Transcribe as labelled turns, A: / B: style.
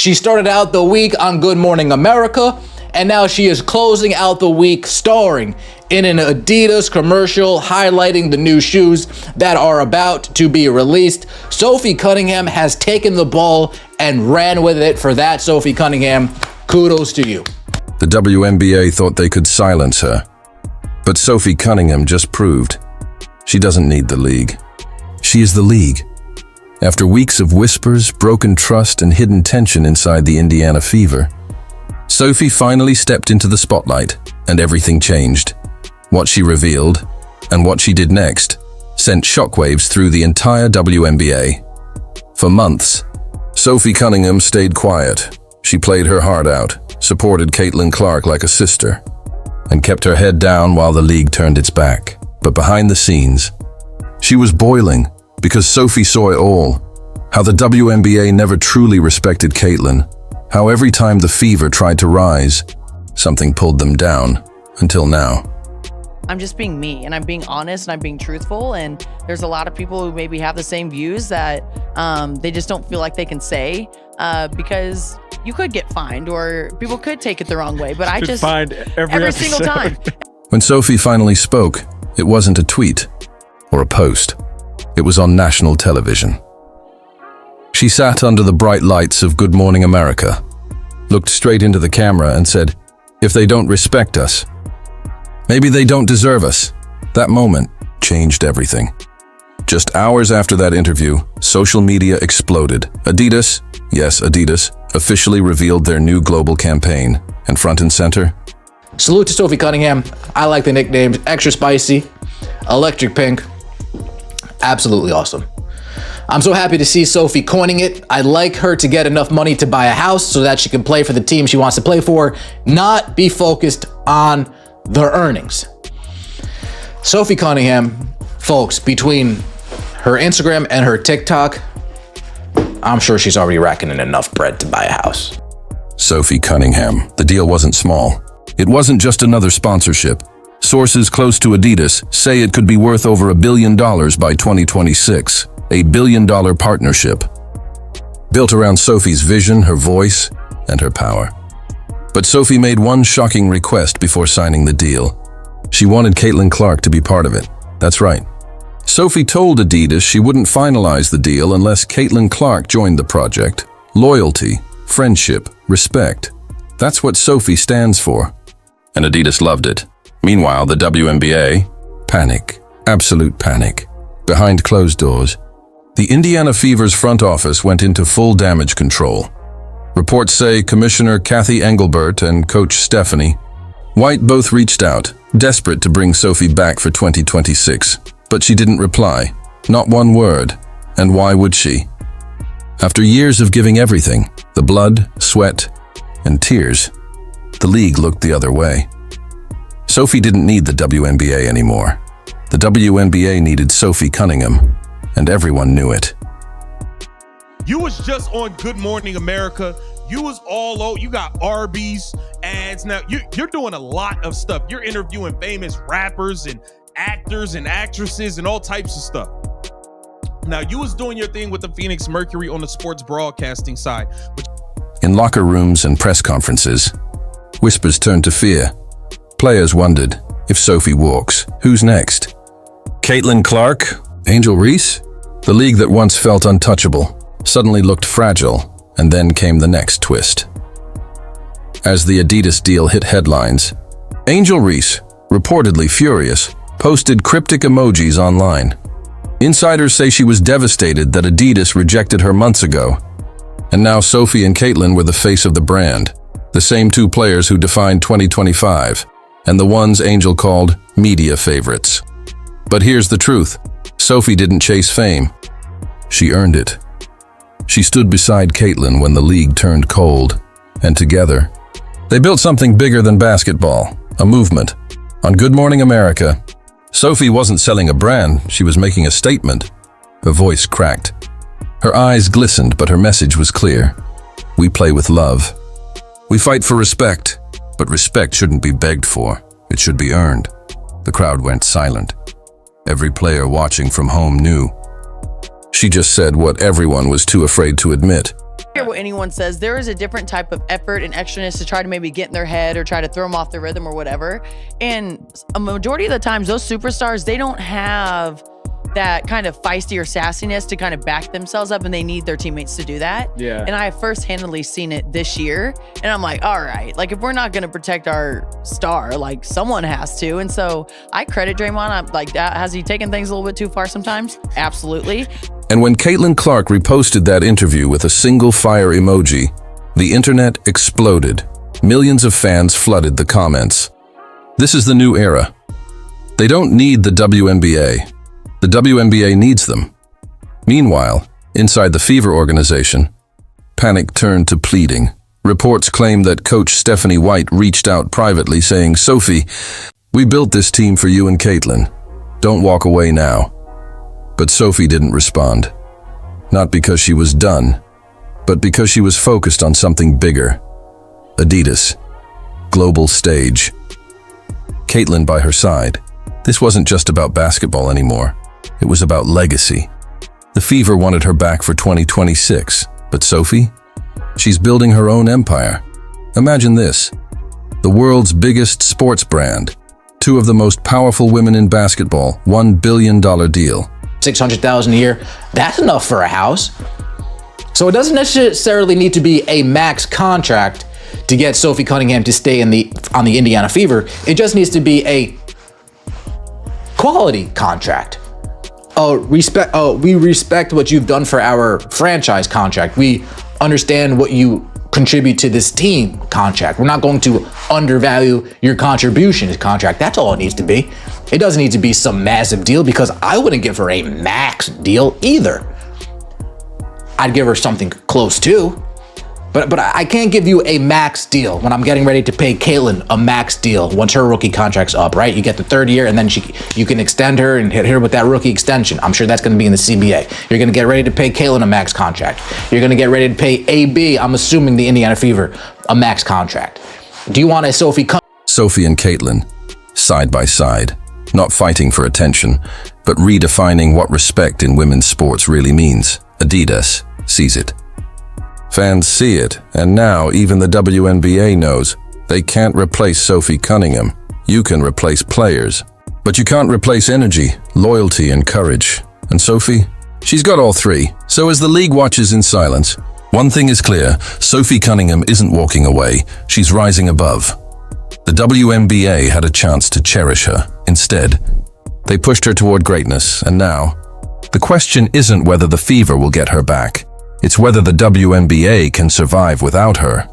A: She started out the week on Good Morning America, and now she is closing out the week starring in an Adidas commercial highlighting the new shoes that are about to be released. Sophie Cunningham has taken the ball and ran with it. For that, Sophie Cunningham, kudos to you.
B: The WNBA thought they could silence her, but Sophie Cunningham just proved she doesn't need the league. She is the league. After weeks of whispers, broken trust, and hidden tension inside the Indiana Fever, Sophie finally stepped into the spotlight, and everything changed. What she revealed, and what she did next, sent shockwaves through the entire WNBA. For months, Sophie Cunningham stayed quiet. She played her heart out, supported Caitlin Clark like a sister, and kept her head down while the league turned its back. But behind the scenes, she was boiling, because Sophie saw it all. How the WNBA never truly respected Caitlin. How every time the Fever tried to rise, something pulled them down, until now.
C: I'm just being me, and I'm being honest, and I'm being truthful, and there's a lot of people who maybe have the same views that they just don't feel like they can say because you could get fined or people could take it the wrong way, but I just
D: find every
C: single time.
B: When Sophie finally spoke, it wasn't a tweet or a post. It was on national television. She sat under the bright lights of Good Morning America, looked straight into the camera and said, "If they don't respect us, maybe they don't deserve us." That moment changed everything. Just hours after that interview, social media exploded. Adidas, yes, Adidas, officially revealed their new global campaign, and front and center,
A: Salute to Sophie Cunningham. I like the nicknames Extra Spicy, Electric Pink. Absolutely awesome. I'm so happy to see Sophie coining it. I'd like her to get enough money to buy a house so that she can play for the team she wants to play for, not be focused on the earnings. Sophie Cunningham, folks, between her Instagram and her TikTok, I'm sure she's already racking in enough bread to buy a house.
B: Sophie Cunningham. The deal wasn't small. It wasn't just another sponsorship. Sources close to Adidas say it could be worth over $1 billion by 2026. A $1 billion partnership built around Sophie's vision, her voice, and her power. But Sophie made one shocking request before signing the deal. She wanted Caitlin Clark to be part of it. That's right. Sophie told Adidas she wouldn't finalize the deal unless Caitlin Clark joined the project. Loyalty, friendship, respect. That's what Sophie stands for. And Adidas loved it. Meanwhile, the WNBA, panic, absolute panic. Behind closed doors, the Indiana Fever's front office went into full damage control. Reports say Commissioner Kathy Engelbert and Coach Stephanie White both reached out, desperate to bring Sophie back for 2026. But she didn't reply, not one word. And why would she? After years of giving everything, the blood, sweat, and tears, the league looked the other way. Sophie didn't need the WNBA anymore. The WNBA needed Sophie Cunningham, and everyone knew it.
E: You was just on Good Morning America. You was all over. You got Arby's ads. Now, you're doing a lot of stuff. You're interviewing famous rappers and actors and actresses and all types of stuff. Now, you was doing your thing with the Phoenix Mercury on the sports broadcasting side.
B: In locker rooms and press conferences, whispers turned to fear. Players wondered, if Sophie walks, who's next? Caitlin Clark? Angel Reese? The league that once felt untouchable suddenly looked fragile, and then came the next twist. As the Adidas deal hit headlines, Angel Reese, reportedly furious, posted cryptic emojis online. Insiders say she was devastated that Adidas rejected her months ago, and now Sophie and Caitlin were the face of the brand, the same two players who defined 2025, and the ones Angel called media favorites. But here's the truth. Sophie didn't chase fame. She earned it. She stood beside Caitlin when the league turned cold, and together, they built something bigger than basketball, a movement. On Good Morning America, Sophie wasn't selling a brand, she was making a statement. Her voice cracked. Her eyes glistened, but her message was clear. We play with love. We fight for respect, but respect shouldn't be begged for. It should be earned. The crowd went silent. Every player watching from home knew. She just said what everyone was too afraid to admit.
C: Hear what anyone says, there is a different type of effort and extraness to try to maybe get in their head or try to throw them off the rhythm or whatever. And a majority of the times, those superstars, they don't have that kind of feisty or sassiness to kind of back themselves up, and they need their teammates to do that.
A: Yeah.
C: And I have first-handedly seen it this year, and I'm like, all right, like if we're not going to protect our star, like someone has to. And so I credit Draymond. I'm like, has he taken things a little bit too far sometimes? Absolutely.
B: And when Caitlin Clark reposted that interview with a single fire emoji, the internet exploded. Millions of fans flooded the comments. This is the new era. They don't need the WNBA. The WNBA needs them. Meanwhile, inside the Fever organization, panic turned to pleading. Reports claim that coach Stephanie White reached out privately saying, "Sophie, we built this team for you and Caitlin. Don't walk away now." But Sophie didn't respond. Not because she was done, but because she was focused on something bigger. Adidas. Global stage. Caitlin by her side. This wasn't just about basketball anymore. It was about legacy. The Fever wanted her back for 2026, but Sophie? She's building her own empire. Imagine this. The world's biggest sports brand. Two of the most powerful women in basketball, $1 billion deal.
A: $600,000 a year, that's enough for a house. So it doesn't necessarily need to be a max contract to get Sophie Cunningham to stay on the Indiana Fever. It just needs to be a quality contract. We respect what you've done for our franchise contract. We understand what you contribute to this team contract. We're not going to undervalue your contribution contract. That's all it needs to be. It doesn't need to be some massive deal, because I wouldn't give her a max deal either. I'd give her something close to, but I can't give you a max deal when I'm getting ready to pay Caitlin a max deal once her rookie contract's up, right? You get the third year, and then you can extend her and hit her with that rookie extension. I'm sure that's going to be in the CBA. You're going to get ready to pay Caitlin a max contract. You're going to get ready to pay AB, I'm assuming the Indiana Fever, a max contract. Do you want a Sophie
B: and Caitlin, side by side, not fighting for attention, but redefining what respect in women's sports really means? Adidas sees it. Fans see it, and now even the WNBA knows they can't replace Sophie Cunningham. You can replace players, but you can't replace energy, loyalty, and courage. And Sophie? She's got all three. So as the league watches in silence, one thing is clear: Sophie Cunningham isn't walking away, she's rising above. The WNBA had a chance to cherish her. Instead, they pushed her toward greatness, and now, the question isn't whether the Fever will get her back. It's whether the WNBA can survive without her.